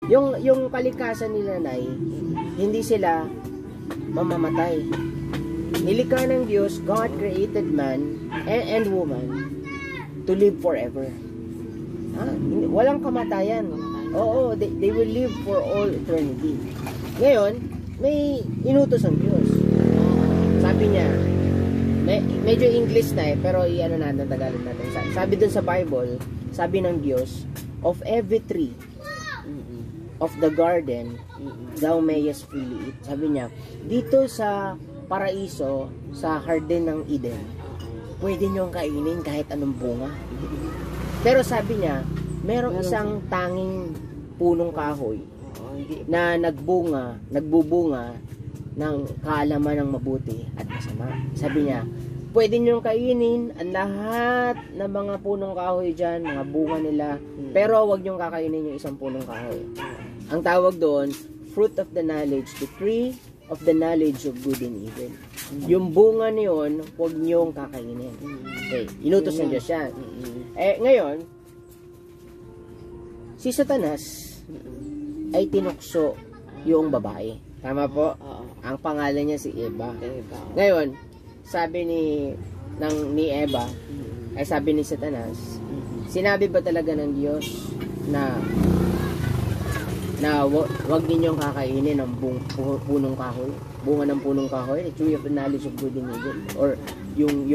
Yung kalikasan nila, Nay, hindi sila mamamatay. Nilikha ng Diyos, God created man and woman to live forever. Walang kamatayan. Oo, they will live for all eternity. Ngayon, may inutos ang Diyos. Sabi niya, medyo English na pero i-ano natin, Tagalog natin. Sabi dun sa Bible, sabi ng Diyos, of every tree of the garden, thou mayest freely eat. Sabi niya, dito sa paraiso, sa Garden ng Eden, pwede niyong kainin kahit anong bunga. Pero sabi niya, merong isang tanging punong kahoy na nagbubunga ng kaalaman ng mabuti at masama. Sabi niya, pwede niyong kainin ang lahat ng mga punong kahoy dyan, mga bunga nila, pero wag niyong kakainin yung isang punong kahoy. Ang tawag doon, fruit of the knowledge, the tree of the knowledge of good and evil. Yung bunga niyon, wag niyong kakainin. Okay, inutos ng Diyos yan. Ngayon, si Satanas ay tinukso yung babae. Tama po? Ang pangalan niya si Eva. Ngayon, sabi ni Eva, ay sabi ni Satanas, sinabi ba talaga ng Diyos na wag ninyong kakainin ng punong kahoy, bunga ng punong kahoy, the tree of the knowledge of good and evil, or yung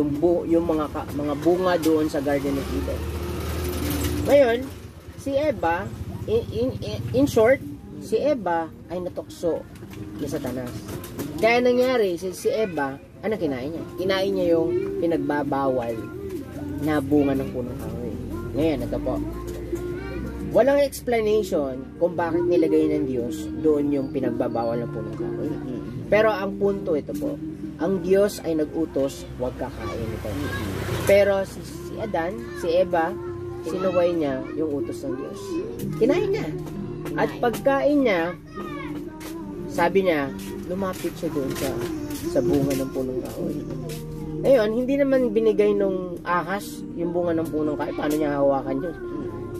mga bunga doon sa Garden of Eden. Ngayon, si Eva, in short, si Eva ay natukso ni Satanas. Kaya nangyari, si Eva, ano kinain niya? Kinain niya yung pinagbabawal na bunga ng punong kahoy. Ngayon, ito po. Walang explanation kung bakit nilagay ng Diyos doon yung pinagbabawal ng punong kahoy. Pero ang punto ito po, ang Diyos ay nag-utos, huwag kakain ito. Pero si Adan, si Eva, sinuway niya yung utos ng Diyos. Kinain niya. At pagkain niya, sabi niya, lumapit siya doon sa bunga ng punong kahoy. Ngayon, hindi naman binigay nung ahas yung bunga ng punong kahoy. Paano niya hawakan yun?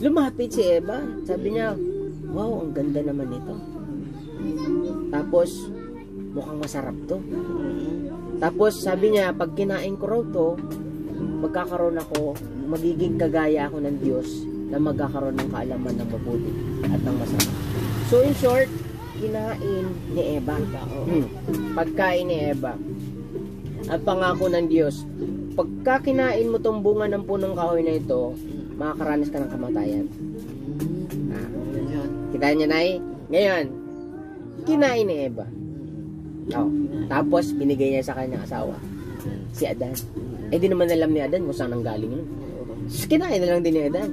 Lumapit si Eva. Sabi niya, wow, ang ganda naman ito. Tapos, mukhang masarap to. Tapos, sabi niya, pag kinain ko raw to, magkakaroon ako, magiging kagaya ako ng Diyos na magkakaroon ng kaalaman ng mabuti at ng masama. So, in short, kinain ni Eva. Pagkain ni Eva. Ang pangako ng Diyos, pagka kinain mo tong bunga ng punong kahoy na ito, makakaranas ka ng kamatayan. Kita niya, Nay? Ngayon, kinain ni Eva. Tapos, binigay niya sa kanyang asawa, si Adan. Di naman alam ni Adan kung saan ang galing yun. Kinain na lang din ni Adan.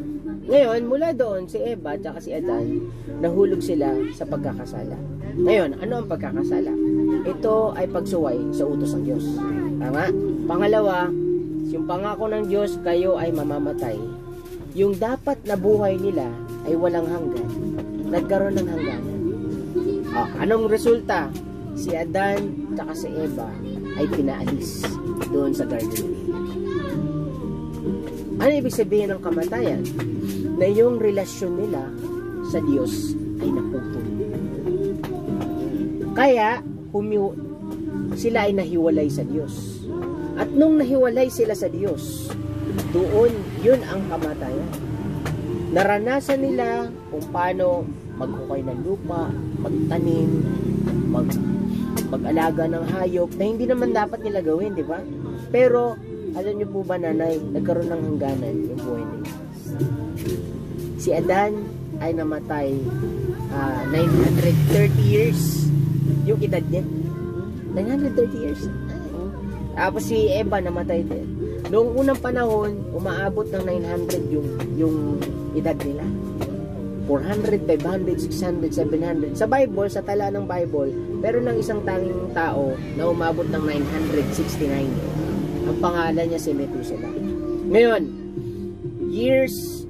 Ngayon, mula doon, si Eva at si Adan, nahulog sila sa pagkakasala. Ngayon, ano ang pagkakasala? Ito ay pagsuway sa utos ng Diyos. Tama? Pangalawa, yung pangako ng Diyos, kayo ay mamamatay. Yung dapat na buhay nila ay walang hanggan. Nagkaroon ng hangganan. Anong resulta? Si Adan at si Eva ay pinaalis doon sa garden. Ano ibig sabihin ng kamatayan? Na yung relasyon nila sa Diyos ay naputol. Kaya, sila ay nahiwalay sa Diyos. At nung nahiwalay sila sa Diyos, doon, yun ang kamatayan. Naranasan nila kung paano maghukay ng lupa, magtanim, mag-alaga ng hayop, na hindi naman dapat nila gawin, di ba? Pero, alam niyo po ba, Nanay, nagkaroon ng hangganan yung buhay nila. Si Adan ay namatay 930 years yung edad niya. 930 years. Tapos si Eva namatay din. Noong unang panahon, umaabot ng 900 yung edad nila. 400, 500, 600, 700. Sa Bible, sa tala ng Bible, pero ng isang tanging tao na umabot ng 969. Ang pangalan niya si Methuselah. Ngayon, years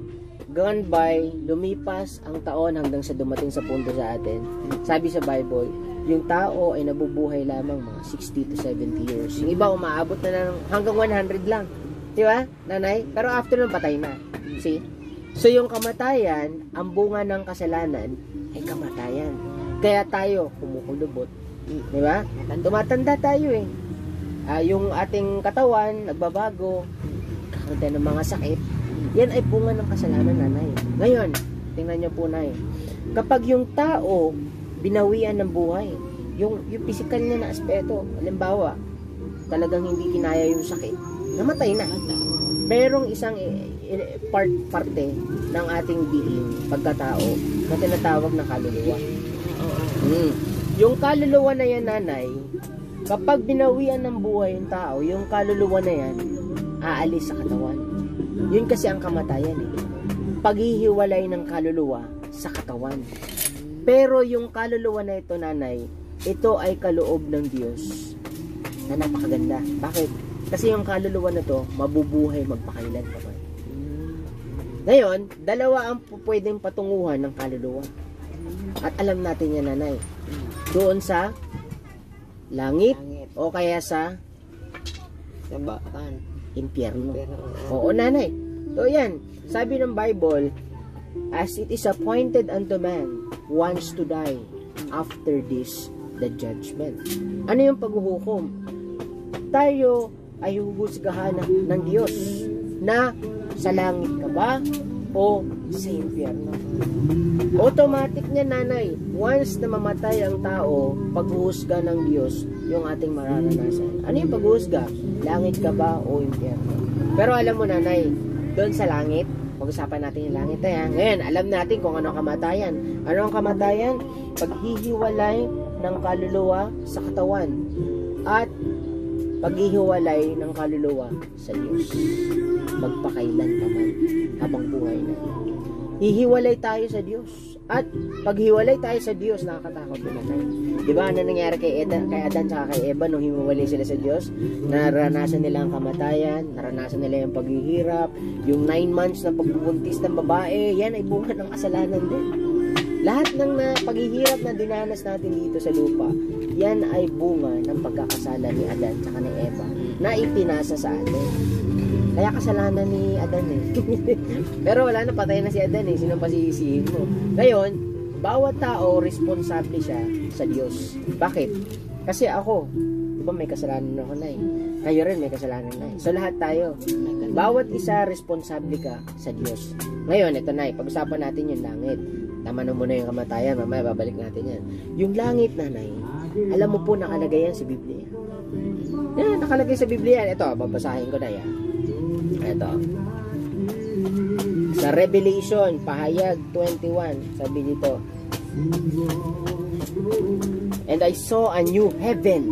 gone by, lumipas ang taon hanggang sa dumating sa punto sa atin. Sabi sa Bible, yung tao ay nabubuhay lamang mga 60 to 70 years. Yung iba umaabot na hanggang 100 lang. Di ba, Nanay? Pero after nun, patay na. See? So yung kamatayan, ang bunga ng kasalanan, ay kamatayan. Kaya tayo kumukulubot. Di ba? Tumatanda tayo eh. Yung ating katawan, nagbabago, kakaroon ng mga sakit. Yan ay bunga ng kasalanan, nanay. Ngayon, tingnan niyo po, nay. Kapag yung tao, binawian ng buhay, yung physical niya na aspeto, halimbawa, talagang hindi kinaya yung sakit, namatay na. Merong isang parte ng ating being, pagkatao, na tinatawag na kaluluwa. Yung kaluluwa na yan, nanay, kapag binawian ng buhay yung tao, yung kaluluwa na yan, aalis sa katawan. Yun kasi ang kamatayan eh. Paghihiwalay ng kaluluwa sa katawan. Pero yung kaluluwa na ito, nanay, ito ay kaloob ng Diyos na napakaganda. Bakit? Kasi yung kaluluwa na to, mabubuhay magpakailan pa man. Ngayon, dalawa ang pwedeng patunguhan ng kaluluwa. At alam natin yan, nanay. Doon sa langit o kaya sa impyerno. Oo, nanay. So yan, sabi ng Bible, as it is appointed unto man once to die, after this the judgment. Ano yung paghuhukom? Tayo ay huhusgahan ng Diyos na sa langit ka ba o sa impyerno. Automatic niya, nanay, once na mamatay ang tao, paghuhusga ng Diyos yung ating mararanasan. Ano yung paghuhusga? Langit ka ba o impyerno? Pero alam mo, nanay, doon sa langit, pag-usapan natin yung langit na yan. Ngayon, alam natin kung ano ang kamatayan. Ano ang kamatayan? Paghihiwalay ng kaluluwa sa katawan at paghihiwalay ng kaluluwa sa Diyos. Magpakailan pa man habang buhay na. Hihiwalay tayo sa Diyos. At paghiwalay tayo sa Diyos, nakakatakot din natin. Di ba ano nangyari kay Adan at kay Eva nung hiwalay sila sa Diyos? Naranasan nila ang kamatayan, naranasan nila yung paghihirap, yung 9 months na pagbubuntis ng babae, yan ay bunga ng kasalanan din. Lahat ng paghihirap na dinanas natin dito sa lupa, yan ay bunga ng pagkakasala ni Adan at ni Eva na ipinasa sa atin. Kaya kasalanan ni Adan eh. Pero wala na, patay na si Adan eh. Sino pa sisihin mo? Ngayon, bawat tao responsable siya sa Diyos. Bakit? Kasi ako, di ba may kasalanan ako na eh. Kayo rin may kasalanan na eh. So lahat tayo, bawat isa responsable ka sa Diyos. Ngayon, ito na eh. Pag-usapan natin yung langit. Tama na muna yung kamatayan. Mamaya babalik natin yan. Yung langit, nanay, alam mo po nakalagay yan sa Biblia. Yan, nakalagay sa Biblia. Ito, babasahin ko na yan. Ito. Sa Revelation, pahayag 21, sabi dito. And I saw a new heaven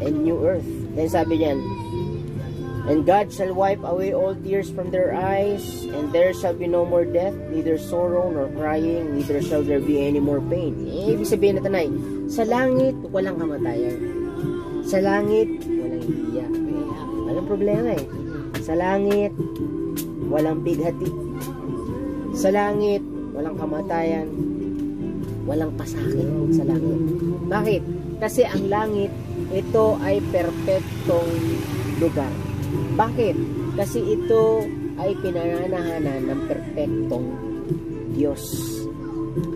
and new earth. Then sabi niyan, and God shall wipe away all tears from their eyes, and there shall be no more death, neither sorrow nor crying, neither shall there be any more pain. Ibig sabihin na tanay, sa langit, walang kamatayan. Sa langit, walang hiya. Walang problema eh. Sa langit, walang bighati. Sa langit, walang kamatayan. Walang pasakit sa langit. Bakit? Kasi ang langit, ito ay perpektong lugar. Bakit? Kasi ito ay pinananahanan ng perpektong Diyos.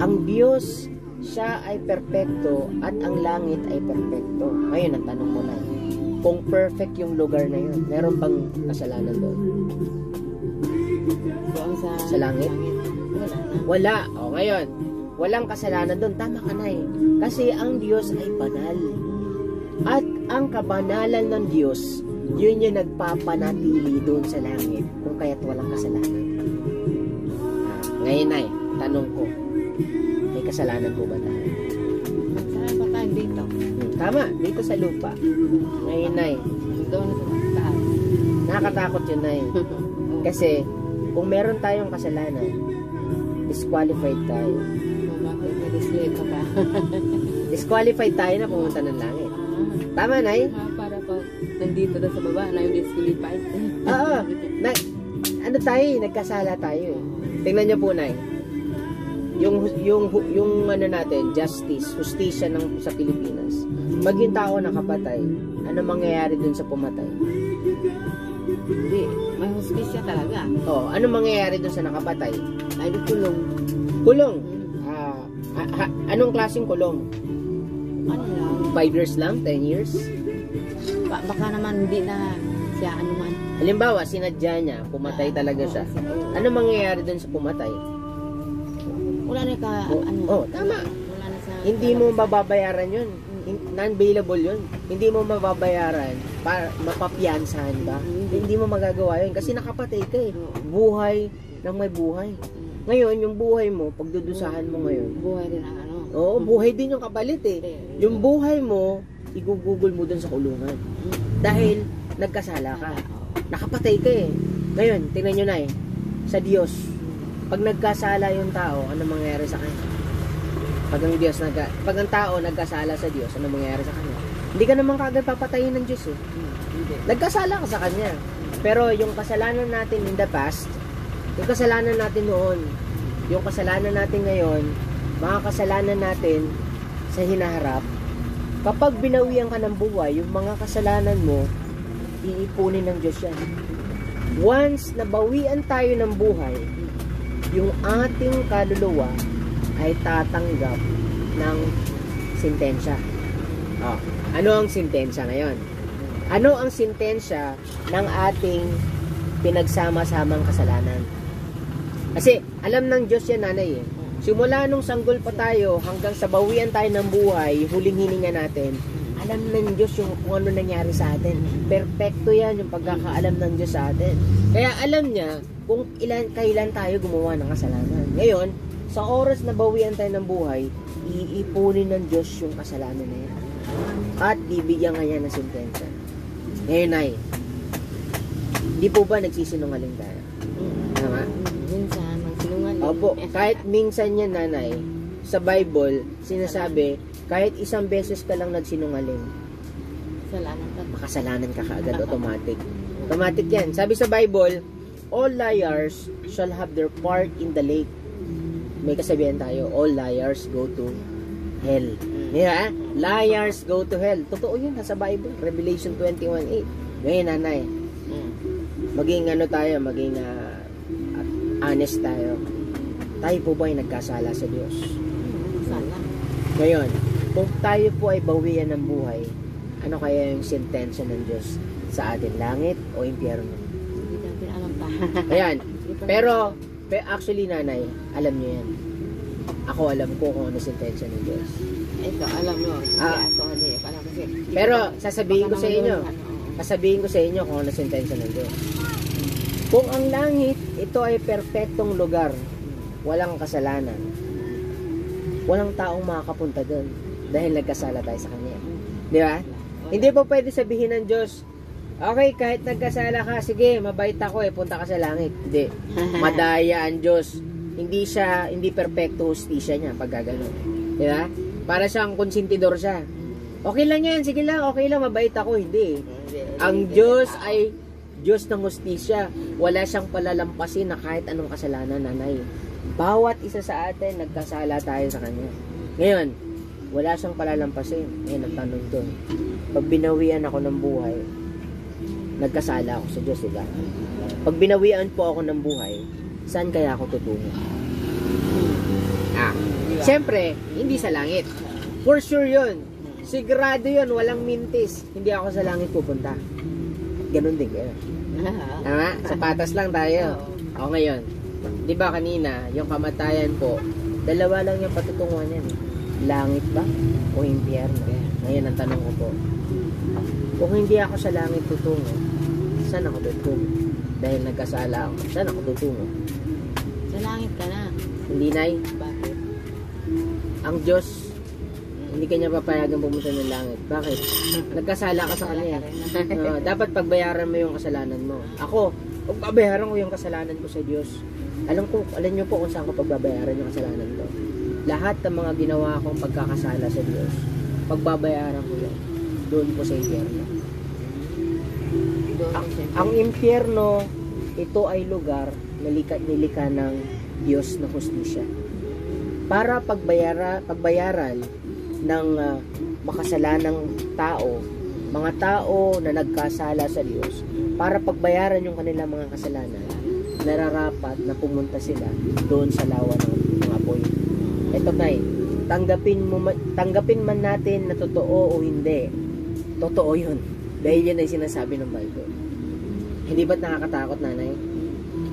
Ang Diyos, siya ay perpekto at ang langit ay perpekto. Ngayon, ang tanong mo na, kung perfect yung lugar na yun, meron bang kasalanan doon? Sa langit? Wala. O ngayon, walang kasalanan doon. Tama ka na eh. Kasi ang Diyos ay banal. At ang kabanalan ng Diyos, yun yung nagpapanatili doon sa langit kung kaya't walang kasalanan. Ngayon ay, tanong ko, may kasalanan po ba tayo? Saan pa tayo dito? Tama, dito sa lupa. Ngayon ay, Doon sa taas. nakakatakot yun na eh. Kasi, kung meron tayong kasalanan, disqualified tayo. Bakit na-display ka pa? Disqualified tayo na pumunta ng langit. Tama, Nay? Para pag nandito na sa baba, na yung disqualified. Oo. Ano tayo, nagkasala tayo eh. Tingnan niyo po, Nay. Yung ano natin, justice, hustisya sa Pilipinas. Pag yung tao nakapatay, ano mangyayari dun sa pumatay? Hindi, may hustisya talaga. Oh, ano mangyayari dun sa nakapatay? Ay, di kulong. Kulong. Anong klaseng kulong? Ano lang, 5 years lang? 10 years? baka naman hindi na siya ano man. Halimbawa, sinadya niya, pumatay talaga siya. Oo, Ano mangyayari dun sa pumatay? wala na ka, Tama. wala na sa... Hindi mo mababayaran yun. Non-bailable yun. Hindi mo mababayaran para mapapiyansahan ba? Hindi mo magagawa yun kasi nakapatay ka eh. Buhay ng may buhay. Ngayon, yung buhay mo, pagdudusahan mo ngayon, Buhay rin ang ano. oo, buhay din yung kapalit eh. Yung buhay mo, igugugol mo dun sa kulungan. Dahil nagkasala ka. Nakapatay ka eh. Ngayon, tingnan nyo na eh. Sa Diyos, pag nagkasala yung tao, ano mangyayari sa kanya? Pag ang tao nagkasala sa Diyos, ano mangyayari sa kanya? Hindi ka naman kagad papatayin ng Diyos eh. Nagkasala ka sa kanya. Pero yung kasalanan natin in the past, yung kasalanan natin noon, yung kasalanan natin ngayon, mga kasalanan natin sa hinaharap, kapag binawian ka ng buhay, yung mga kasalanan mo, iipunin ng Diyos yan. Once nabawian tayo ng buhay, yung ating kaluluwa ay tatanggap ng sentensya. Ano ang sentensya ngayon? Ano ang sentensya ng ating pinagsama-samang kasalanan? Kasi alam ng Diyos yan, nanay eh. Simula nung sanggol pa tayo hanggang sa bawian tayo ng buhay, huling hininga natin, alam ng Diyos yung kung ano nangyari sa atin. Perpekto yan yung pagkakaalam ng Diyos sa atin. Kaya alam niya kung kailan tayo gumawa ng kasalanan. Ngayon, sa oras na bawian tayo ng buhay, iipunin ng Diyos yung kasalanan na yan. At bibigyan nga yan ng sentensya. Ngayon ay, hindi po ba nagsisinungaling tayo? Tama? Minsan, magsinungaling. Opo, kahit minsan yan, nanay, sa Bible, sinasabi, kahit isang beses ka lang nagsinungaling, Kasalanan ka. makasalanan ka kaagad, automatic. Automatic yan. Sabi sa Bible, all liars shall have their part in the lake. May kasabihan tayo, all liars go to hell. Yeah, liars go to hell. Totoo yun, nasa Bible, Revelation 21:8. Ngayon, nanay, maging maging honest tayo. Tayo po ba ay nagkasala sa Diyos? Sana. Ngayon, kung tayo po ay bawian ng buhay, ano kaya yung sentensya ng Diyos sa atin? Langit o impyerno? Hindi natin alam pa. Ayan. Pero actually, nanay, alam niyo yan. Ako alam ko kung ano sentensya ng Diyos. Ito, alam mo. Hindi kasi. Pero sasabihin ko sa inyo, kung ano sentensya ng Diyos. Kung ang langit, ito ay perpektong lugar, walang kasalanan, walang taong makakapunta doon dahil nagkasala tayo sa Kanya. Di ba? Hindi po pwede sabihin ng Diyos, okay, kahit nagkasala ka, sige, mabait ako punta ka sa langit. Hindi. Madaya ang Diyos. Hindi perpekto hustisya niya pag gano'n. Di ba? Para siyang konsentidor siya. Okay lang yan, sige lang, okay lang, mabait ako. Hindi. Ang Diyos ay Diyos ng hustisya. Wala siyang palalampasin na kahit anong kasalanan, nanay. Bawat isa sa atin, nagkasala tayo sa Kanya. Ngayon, wala siyang palalampasin. Ngayon, ang tanong doon. Pag binawian ako ng buhay, nagkasala ako sa Diyos, diba? Pag binawian po ako ng buhay, saan kaya ako tutungo? Siyempre, hindi sa langit. For sure yun. Sigurado yun, walang mintis. Hindi ako sa langit pupunta. Ganon din kayo. Tama? Sa patas lang tayo. O ngayon, di ba kanina, yung kamatayan po, dalawa lang yung patutunguhan yan. Langit ba? O impyerno? Ngayon, ang tanong ko po, kung hindi ako sa langit tutungo, saan ako tutungo? Dahil nagkasala ako, saan ako tutungo? Sa langit ka na. Hindi, nay. Bakit? Ang Diyos, hindi kanya papayagan pumunta ng langit. Bakit? Nagkasala ka sa Kanya. Dapat pagbayaran mo yung kasalanan mo. Ako, pagbabayaran ko yung kasalanan ko sa Diyos. Alam niyo po kung saan ko pagbabayaran yung kasalanan ko. Lahat ng mga ginawa kong pagkakasala sa Diyos, pagbabayaran ko yun. Doon po sa impyerno. Ang impyerno, ito ay lugar na nilikha ng Diyos na hustisya. Para pagbayaran ng makasalanang tao, mga tao na nagkasala sa Diyos, para pagbayaran yung kanilang mga kasalanan, nararapat na pumunta sila doon sa lawa ng mga apoy. Ito, tay, tanggapin man natin na totoo o hindi, totoo yun. Dahil yan ay sinasabi ng Bible. Hindi ba't nakakatakot, nanay?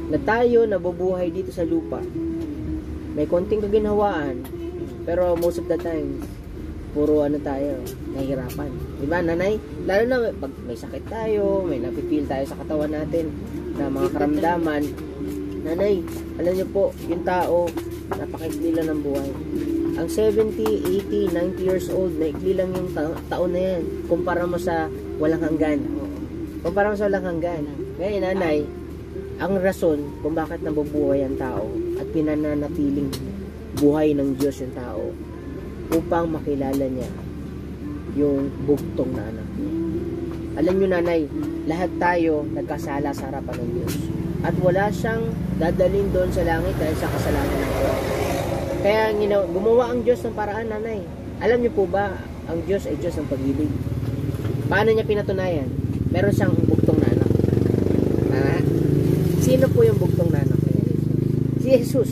Na tayo nabubuhay dito sa lupa, may konting kaginhawaan, pero most of the time, puro tayo, nahihirapan. Diba, nanay? Lalo na pag may sakit tayo, may napipil tayo sa katawan natin, na mga karamdaman. Nanay, alam niyo po, yung tao, napakaikli lang ng buhay. Ang 70, 80, 90 years old, naikli lang yung taon na yan. Kumpara mo sa walang hanggan. Kumpara mo sa walang hanggan. Ngayon, nanay, ang rason kung bakit nabubuhay ang tao at pinananatiling buhay ng Diyos yung tao upang makilala niya yung bugtong na anak niya. Alam niyo, nanay, lahat tayo nagkasala sa harapan ng Diyos. At wala siyang dadalhin doon sa langit dahil sa kasalanan ng tao. Kaya gumawa ang Diyos ng paraan, nanay. Alam niyo po ba, ang Diyos ay Diyos ng pag-ibig. Paano niya pinatunayan? Meron siyang bugtong na anak. Sino po yung bugtong na anak? Si Jesus.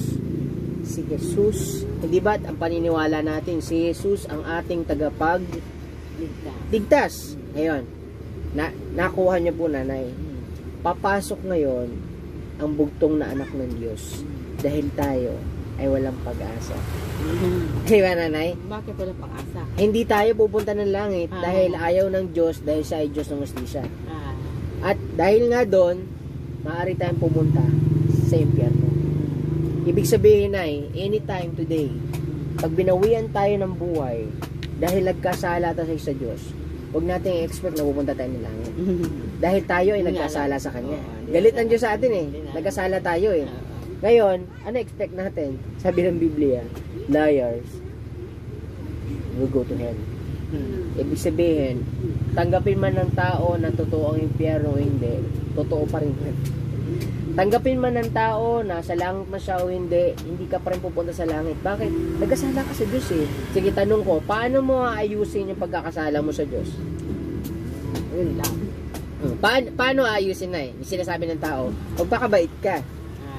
Si Jesus. Hindi ba ang paniniwala natin, si Jesus ang ating tagapagligtas. Ngayon, nakuha niyo po, nanay. Papasok ngayon ang bugtong na anak ng Diyos dahil tayo ay walang pag-asa. Di ba, nanay? Bakit walang pag-asa? Hindi tayo pupunta ng langit dahil ayaw ng Diyos, dahil siya ay Diyos ng hustisya. At dahil nga doon, maaari tayong pumunta sa impyerno. Ibig sabihin ay, anytime today, pag binawian tayo ng buhay dahil nagkasala tayo sa Diyos, huwag natin i-expect na pupunta tayo ng langit. Dahil tayo ay nagkasala sa Kanya. Galit ang Diyos sa atin eh. Nagkasala tayo eh. Ngayon, ano expect natin? Sabi ng Biblia, liars will go to hell. Ibig sabihin, tanggapin man ng tao na totoo ang impyerno o hindi, totoo pa rin yan. Tanggapin man ng tao na sa langit man siya o hindi ka pa rin pupunta sa langit. Bakit? Nagkasala ka sa Diyos eh. Sige, tanong ko, paano mo aayusin yung pagkakasala mo sa Diyos? Yun lang. Paano aayusin na eh? Yung sinasabi ng tao, magpakabait ka.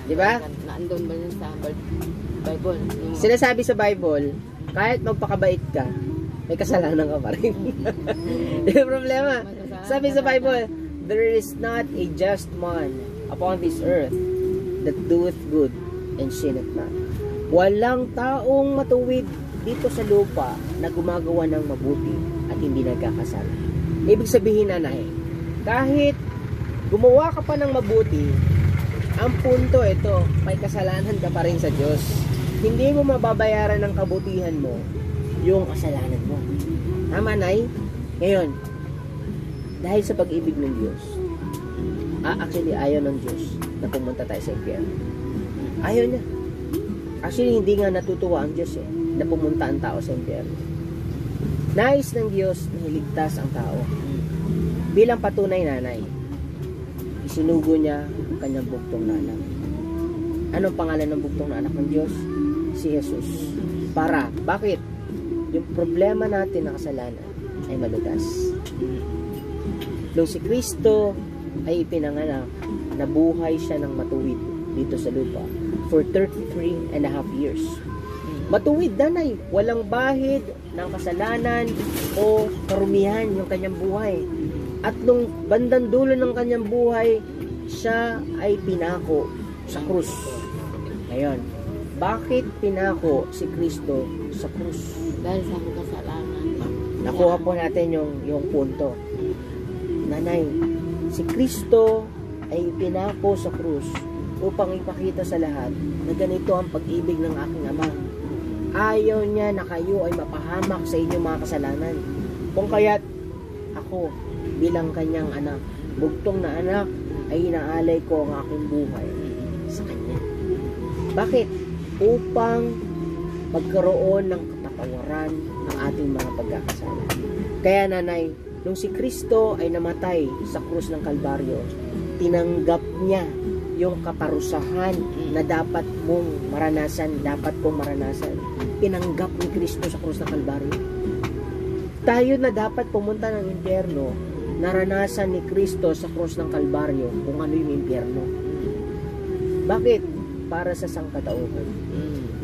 Di ba? Naandun ba yun sa Bible? Sinasabi sa Bible, kahit magpakabait ka, may kasalanan ka pa rin. Yung problema. Sabi sa Bible, there is not a just man upon this earth that doeth good and sinneth not. Walang taong matuwid dito sa lupa na gumagawa ng mabuti at hindi nagkakasala. Ibig sabihin, nanay, kahit gumawa ka pa ng mabuti, ang punto ito, may kasalanan ka pa rin sa Diyos. Hindi mo mababayaran ng kabutihan mo yung kasalanan mo. Tama, nay? Ngayon, dahil sa pag-ibig ng Diyos, actually, ayaw ng Diyos na pumunta tayo sa impyerno. Ayaw niya. Actually, hindi nga natutuwa ang Diyos na pumunta ang tao sa impyerno. Nais ng Diyos na iligtas ang tao. Bilang patunay, nanay, isinugo niya ang kanyang bugtong na anak. Anong pangalan ng bugtong na anak ng Diyos? Si Jesus. Bakit? Yung problema natin na kasalanan ay malutas. Nung si Kristo ay ipinanganak, nabuhay siya ng matuwid dito sa lupa for 33 and a half years. Matuwid, nanay, walang bahid ng kasalanan o karumihan yung kanyang buhay. At nung bandang dulo ng kanyang buhay, siya ay pinako sa krus. Ngayon, bakit pinako si Kristo sa krus? Dahil sa kasalanan. Nakuha po natin yung punto. Nanay, si Kristo ay pinako sa krus upang ipakita sa lahat na ganito ang pag-ibig ng aking Ama. Ayaw niya na kayo ay mapahamak sa inyong mga kasalanan. Kung kaya't ako bilang kanyang anak, bugtong na anak, ay inaalay ko ang aking buhay sa kanya. Bakit? Upang magkaroon ng kapatawaran ng ating mga pagkakasala. Kaya, nanay, nung si Kristo ay namatay sa krus ng Kalbaryo, tinanggap niya yung kaparusahan na dapat mong maranasan, dapat kong maranasan. Tinanggap ni Kristo sa krus ng Kalbaryo. Tayo na dapat pumunta ng impyerno, naranasan ni Kristo sa krus ng Kalbaryo kung ano yung impyerno. Bakit? Para sa sangkatauhan.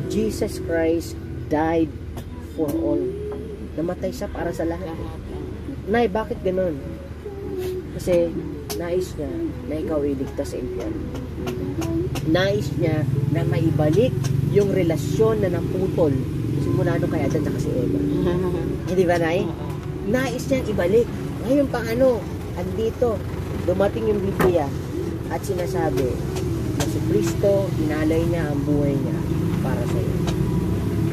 Jesus Christ died for all. Namatay siya para sa lahat. Lahat. Nay, bakit ganun? Kasi nais niya na ikaw iligtas sa impyerno. Nais niya na maibalik yung relasyon na naputol simula nung kay Adan at si Eva. Hindi ba, Nay? Nais niyang ibalik. Ngayon paano? Andito, dumating yung Biblia at sinasabi na si Kristo, inalay niya ang buhay niya para sa iyo.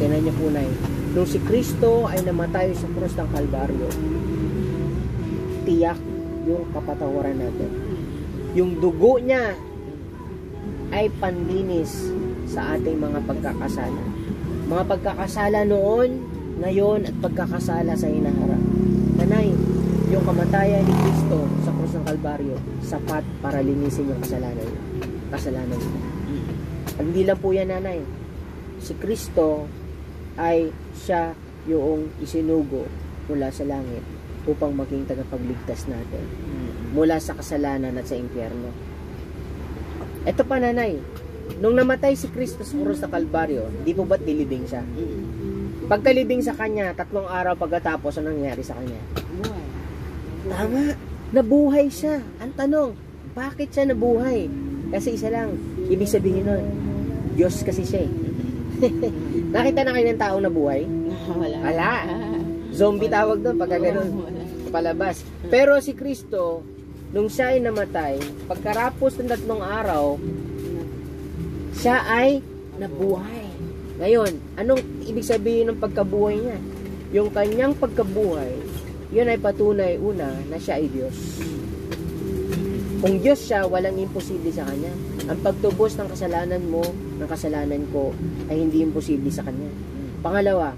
Kaya niya po, Nay, nung si Kristo ay namatay sa krus ng Kalbaryo, tiyak yung kapatawaran natin. Yung dugo niya ay panlinis sa ating mga pagkakasala. Mga pagkakasala noon, ngayon, at pagkakasala sa hinaharap. Nanay, yung kamatayan ni Kristo sa krus ng Kalbaryo, sapat para linisin yung kasalanan niya. Kasalanan niya. At hindi lang po yan, Nanay. Si Kristo ay siya yung isinugo mula sa langit upang maging tagapagligtas natin mula sa kasalanan at sa impyerno. Ito pa, Nanay, nung namatay si Kristo sa krus ng Kalbaryo, di po ba't nilibing siya? Pagkalibing sa kanya, 3 araw pagkatapos, ano nangyari sa kanya? Buhay. Tama, nabuhay siya. Ang tanong, bakit siya nabuhay? Kasi isa lang, ibig sabihin nun, Diyos kasi siya eh. Nakita na kayo ng taong nabuhay? Wala. Wala. Zombie tawag doon pagka ganun. Palabas. Pero si Kristo, nung siya ay namatay, pagkarapos ng 3 araw, siya ay nabuhay. Ngayon, anong ibig sabihin ng pagkabuhay niya? Yung kanyang pagkabuhay, yun ay patunay una na siya ay Diyos. Kung Diyos siya, walang imposible sa kanya. Ang pagtubos ng kasalanan mo, ng kasalanan ko, ay hindi imposible sa kanya. Pangalawa,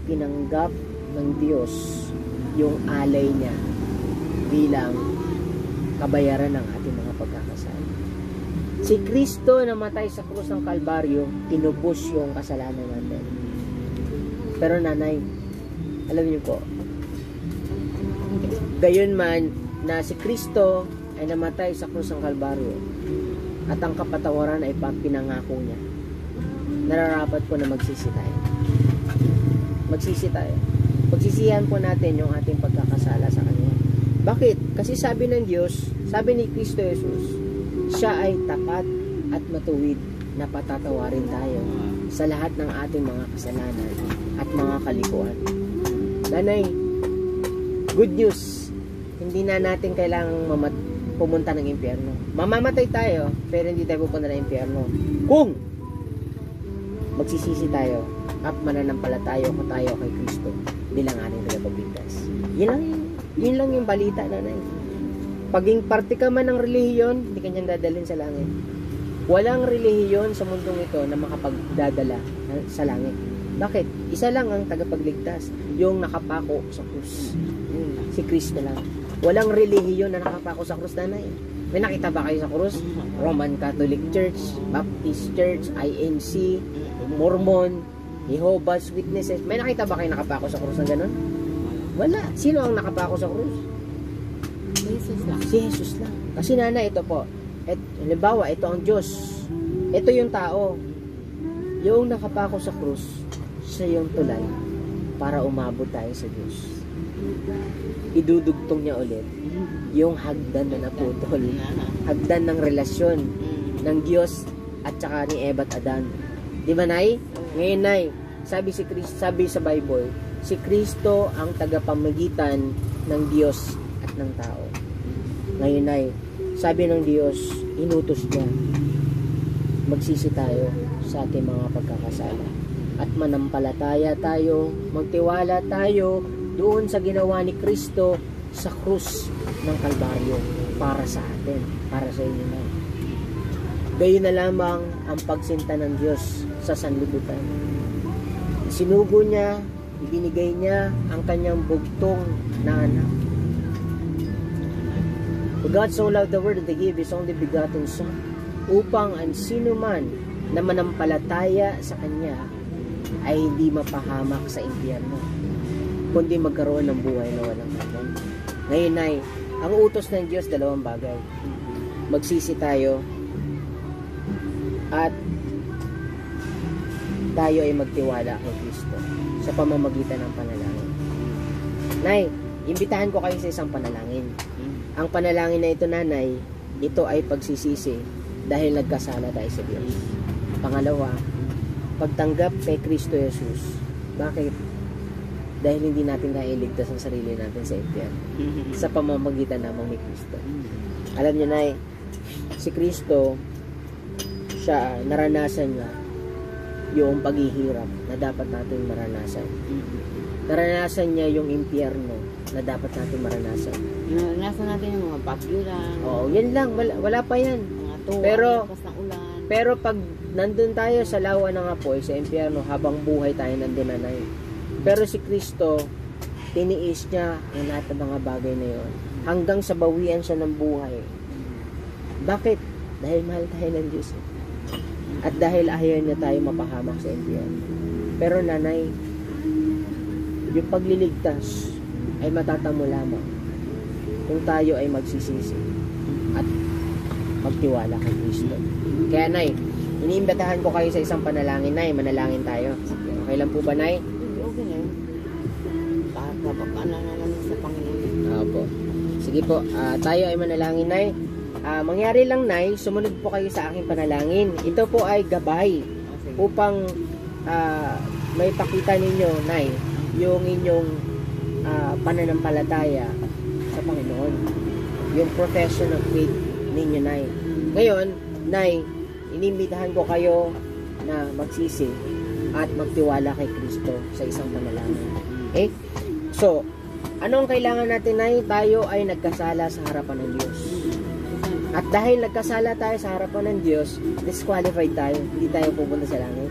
tinanggap ng Diyos yung alay niya bilang kabayaran ng ating mga pagkakasala. Si Kristo namatay sa krus ng Kalbaryo, tinubos yung kasalanan natin. Pero Nanay, alam niyo po, gayon man na si Kristo ay namatay sa krus ng Kalbaryo at ang kapatawaran ay pinangako niya, nararapat po na magsisi tayo. Magsisi tayo. Pagsisihan po natin yung ating pagkakasala sa Kanya. Bakit? Kasi sabi ng Diyos, sabi ni Kristo Jesus, siya ay tapat at matuwid na patatawarin tayo sa lahat ng ating mga kasalanan at mga kalikuan. Nanay, good news, hindi na natin kailangang pumunta ng impyerno. Mamamatay tayo, pero hindi tayo pupunta ng impyerno. Kung magsisisi tayo at mananampalataya ko tayo kay Kristo bilang ating tagapagligtas. Yun lang yung balita, Nanay. Paging parte ka man ng relihiyon, hindi kanyang dadalhin sa langit. Walang relihiyon sa mundong ito na makapagdadala sa langit. Bakit? Isa lang ang tagapagligtas, yung nakapako sa krus. Si Kristo lang. Walang relihiyon na nakapako sa krus, Nanay. May nakita ba kayo sa krus? Roman Catholic Church, Baptist Church, INC, Mormon, Jehovah's Witnesses. May nakita ba kayo nakapako sa krus na gano'n? Wala. Sino ang nakapako sa krus? Jesus lang. Si Jesus lang. Kasi Nanay, ito po. Halimbawa, ito ang Diyos. Ito yung tao. Yung nakapako sa krus, siya yung tulay para umabot tayo sa Diyos. Idudugtong niya ulit yung hagdan na naputol. Hagdan ng relasyon ng Diyos at saka ni Eva at Adan. Di ba, Nay? Ngayon, Nay, sabi sa Bible, si Kristo ang tagapamagitan ng Diyos at ng tao. Ngayon, Nay, sabi ng Diyos, inutos niya, magsisi tayo sa ating mga pagkakasala at manampalataya tayo, magtiwala tayo doon sa ginawa ni Kristo sa krus ng Kalbaryo para sa atin, para sa inyo, Nay. Gayon na lamang ang pagsinta ng Diyos sa sanlibutan. Sinugo niya, ibinigay niya ang kanyang bugtong na anak. For God so loved the world that He gave His only begotten Son, upang ang sino man na manampalataya sa Kanya ay hindi mapahamak sa impyerno, kundi magkaroon ng buhay na walang hanggan. Ngayon, Nay, ang utos ng Diyos, 2 bagay. Magsisi tayo at tayo ay magtiwala kay Kristo sa pamamagitan ng panalangin. Nay, imbitahan ko kayo sa isang panalangin. Ang panalangin na ito, nanay, ito ay pagsisisi dahil nagkasala tayo sa Diyos. Pangalawa, pagtanggap kay Kristo Jesus. Bakit? Dahil hindi natin nailigtas ang sarili natin sa impyerno sa pamamagitan namang ni Kristo. Alam niyo, nay, si Kristo, siya, naranasan niya yung paghihirap na dapat natin maranasan. Naranasan niya yung impyerno na dapat natin maranasan. Naranasan natin yung mga pagyuran. Oo, yan lang. Wala pa yan. Mga tuwa, lakas ng ulan. Pero pag nandun tayo sa lawa ng apoy, sa impyerno, habang buhay tayo nandun, nanay. Pero si Kristo, tiniis niya ang lahat ng mga bagay na yon hanggang sa bawian siya ng buhay. Bakit? Dahil mahal tayo ng Diyos. At dahil ayaw niya tayo mapahamak sa impyerno. Pero nanay, yung pagliligtas ay matatamo lamang kung tayo ay magsisisi at magtiwala kay Kristo. Kaya, nay, iniimbitahan ko kayo sa isang panalangin. Nay, manalangin tayo. Okay lang po ba, nay? Okay na yun. Kapag naman sa Panginoon. Opo. Sige po, tayo ay manalangin, nay. Mangyari lang, nay, sumunod po kayo sa aking panalangin. Ito po ay gabay upang may pakita ninyo, nay, yung inyong pananampalataya sa Panginoon. Yung profession of faith ninyo, nay. Ngayon, nay, inimbitahan ko kayo na magsisi at magtiwala kay Kristo sa isang panalangin. Okay? So, anong kailangan natin, nay? Tayo ay nagkasala sa harapan ng Diyos. At dahil nagkasala tayo sa harapan ng Diyos, disqualified tayo. Hindi tayo pupunta sa langit.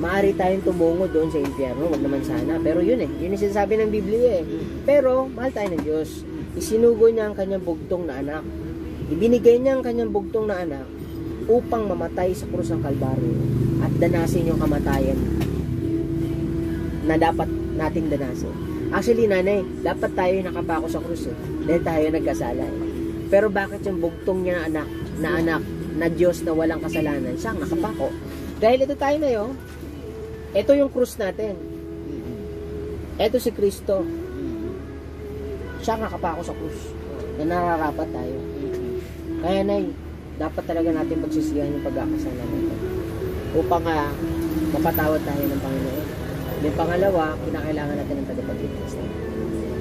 Maaari tayong tumungo doon sa impyerno. Wag naman sana. Pero yun yun yung sinasabi ng Biblia eh. Pero, mahal tayo ng Diyos. Isinugo niya ang kanyang bugtong na anak. Ibinigay niya ang kanyang bugtong na anak upang mamatay sa krus ng Kalbaryo at danasin yung kamatayan na dapat nating danasin. Actually, nanay, dapat tayo nakapako sa krus eh. Dahil tayo nagkasala eh. Pero bakit yung bugtong niya na Diyos na walang kasalanan, siya nakapako? Dahil ito tayo na yun. Ito yung krus natin. Ito si Kristo. Siya nakapako sa krus. Na nararapat tayo. Kaya, nay, dapat talaga natin pagsisihan yung pagkakasala natin upang mapatawad tayo ng Panginoon. Yung pangalawa, kinakailangan natin ng tagapagligtas.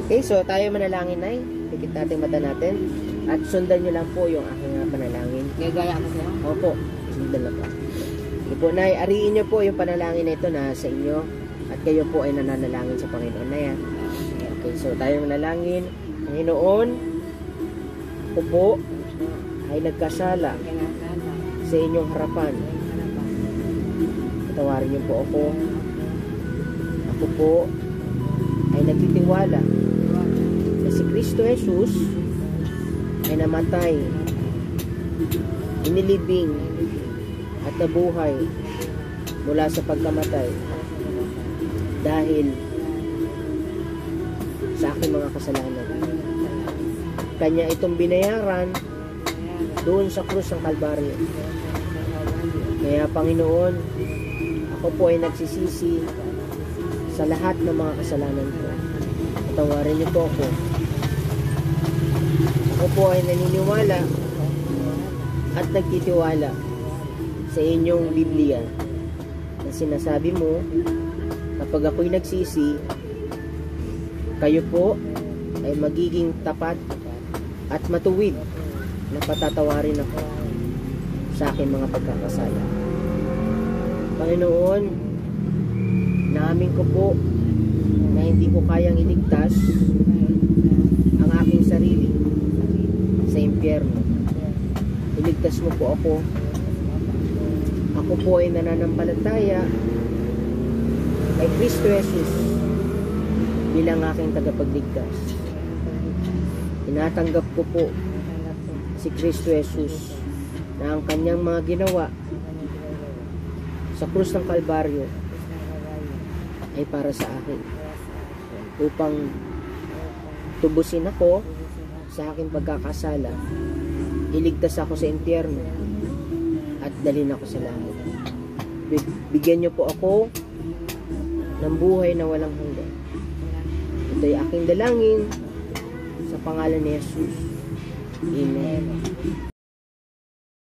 Okay, so tayo manalangin, nay. Pikit natin mata natin at sundan nyo lang po yung aking panalangin. Gagaya ko siya? Opo, sundan lang po. Okay po, nay, ariin nyo po yung panalangin na ito na sa inyo at kayo po ay nananalangin sa Panginoon na yan. Okay, so tayo manalangin. Panginoon, ako po ay nagkasala sa inyong harapan. Patawarin niyo po ako. Ako po ay nagtitiwala na si Kristo Jesus ay namatay, inilibing at nabuhay mula sa pagkamatay dahil sa aking mga kasalanan. Kanya itong binayaran doon sa krus ng Kalbaryo. Kaya, Panginoon, ako po ay nagsisisi sa lahat ng mga kasalanan ko. Patawarin niyo po ako. Ako po ay naniniwala at nagtitiwala sa inyong Biblia na sinasabi mo, kapag ako'y nagsisi, kayo po ay magiging tapat at matuwid na patatawarin ako sa aking mga pagkakasala. Panginoon, naamin ko po na hindi ko kayang iligtas ang aking sarili sa impyerno. Iligtas mo po ako. Ako po ay nananampalataya kay Kristo Jesus bilang aking tagapagligtas. Tinatanggap ko po si Kristo Jesus na ang kanyang mga ginawa sa krus ng Kalbaryo ay para sa akin upang tubusin ako sa aking pagkakasala, iligtas ako sa impyerno at dalhin ako sa langit. Bigyan niyo po ako ng buhay na walang hanggan. Ito'y aking dalangin sa pangalan ni Jesus. Amen.